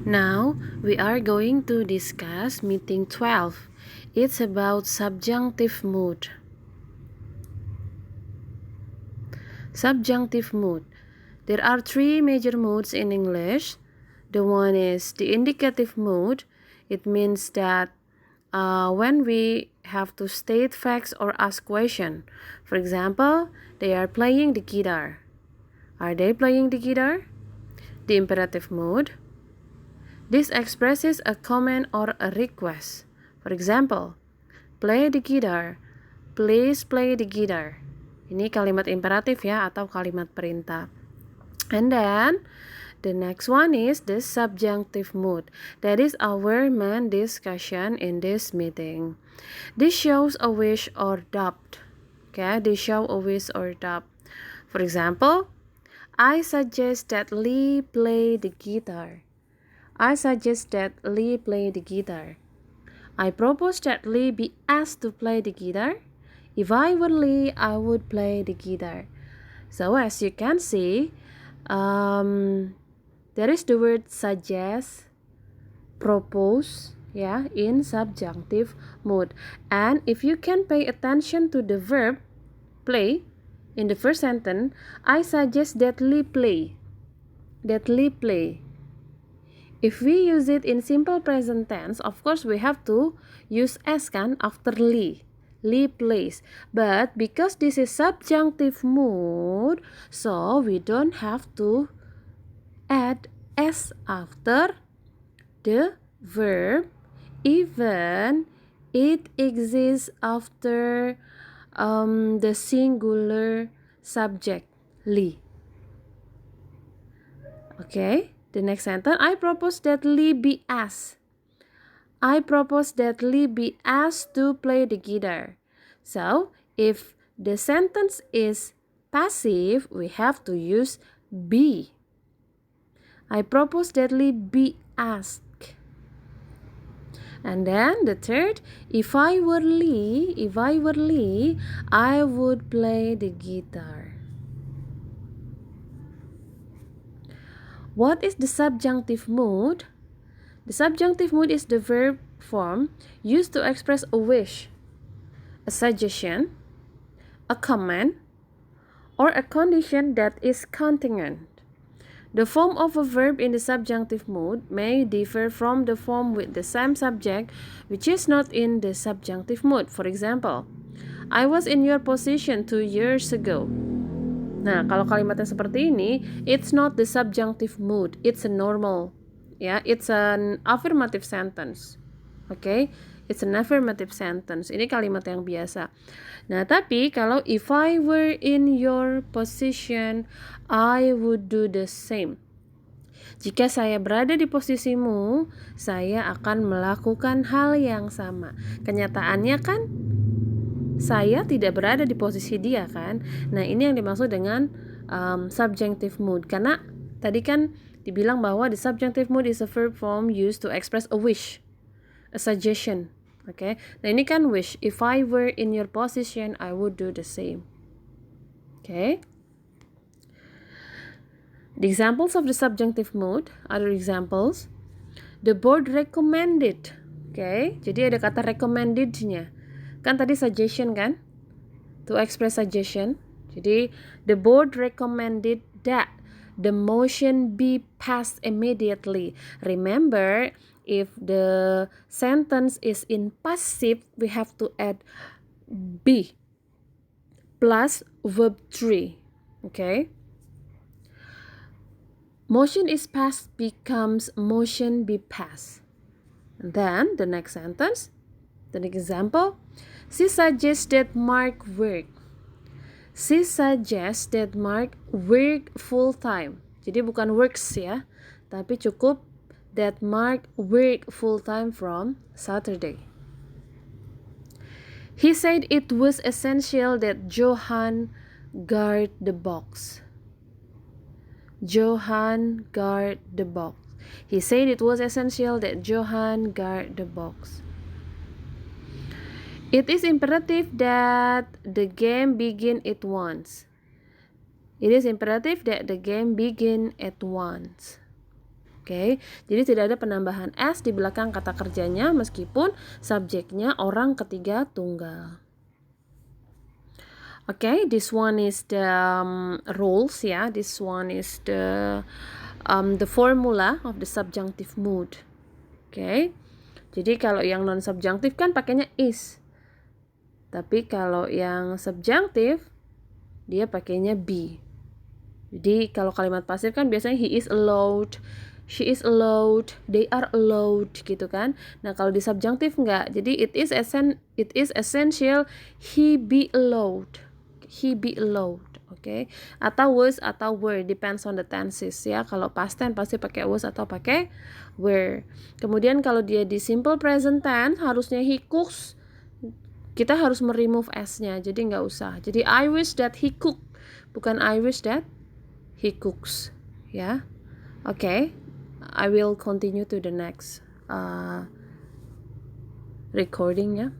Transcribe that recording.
Now we are going to discuss meeting 12. It's about subjunctive mood. Subjunctive mood. There are three major moods in English. The one is the indicative mood. It means that when we have to state facts or ask question. For example, they are playing the guitar. Are they playing the guitar? The imperative mood. This expresses a command or a request. For example, play the guitar. Please play the guitar. Ini kalimat imperatif ya atau kalimat perintah. And then the next one is the subjunctive mood. That is our main discussion in this meeting. This shows a wish or doubt. Okay, this show a wish or doubt. For example, I suggest that Lee play the guitar. I suggest that Lee play the guitar. I propose that Lee be asked to play the guitar. If I were Lee, I would play the guitar. So as you can see, there is the word suggest, propose, in subjunctive mood. And if you can pay attention to the verb play in the first sentence, I suggest that Lee play. That Lee play. If we use it in simple present tense, of course we have to use S kan after Lee. Lee plays. But because this is subjunctive mood, so we don't have to add S after the verb even it exists after the singular subject Lee. Okay, the next sentence. I propose that Lee be asked. I propose that Lee be asked to play the guitar. So, if the sentence is passive, we have to use be. I propose that Lee be asked. And then the third, if I were Lee, I would play the guitar. What is the subjunctive mood? The subjunctive mood is the verb form used to express a wish, a suggestion, a command, or a condition that is contingent. The form of a verb in the subjunctive mood may differ from the form with the same subject which is not in the subjunctive mood. For example, I was in your position 2 years ago. Nah, kalau kalimatnya seperti ini, it's not the subjunctive mood, it's a normal. It's an affirmative sentence. Okay? It's an affirmative sentence. Ini kalimat yang biasa. Nah, tapi kalau if I were in your position, I would do the same. Jika saya berada di posisimu, saya akan melakukan hal yang sama. Kenyataannya kan saya tidak berada di posisi dia kan. Nah, ini yang dimaksud dengan subjunctive mood. Karena tadi kan dibilang bahwa the subjunctive mood is a verb form used to express a wish, a suggestion. Okay? Nah, ini kan wish. If I were in your position, I would do the same. Okay? The examples of the subjunctive mood, other examples. The board recommended. Okay? Jadi ada kata recommended-nya. Kan tadi suggestion kan? To express suggestion. Jadi the board recommended that the motion be passed immediately. Remember, if the sentence is in passive, we have to add be plus verb 3. Okay? Motion is passed becomes motion be passed. And then the next sentence, the next example, she suggests that Mark work. She suggests that Mark work full time. Jadi bukan works ya, tapi cukup that Mark work full time from Saturday. He said it was essential that Johan guard the box. Johan guard the box. He said it was essential that Johan guard the box. It is imperative that the game begin at once. It is imperative that the game begin at once. Oke, jadi tidak ada penambahan s di belakang kata kerjanya meskipun subjeknya orang ketiga tunggal. Okay, this one is the rules, ya. This one is the formula of the subjunctive mood. Okay, jadi kalau yang non subjunctive kan pakainya is, tapi kalau yang subjunctive dia pakainya be. Jadi kalau kalimat pasif kan biasanya he is allowed, she is allowed, they are allowed gitu kan. Nah, kalau di subjunctive enggak. Jadi it is essential he be allowed. He be allowed. Oke. Atau was atau were, depends on the tenses ya. Kalau past tense pasti pakai was atau pakai were. Kemudian kalau dia di simple present tense harusnya he cooks. Kita harus remove s-nya. Jadi enggak usah. Jadi I wish that he cook, bukan I wish that he cooks, ya. Okay, I will continue to the next recording, ya.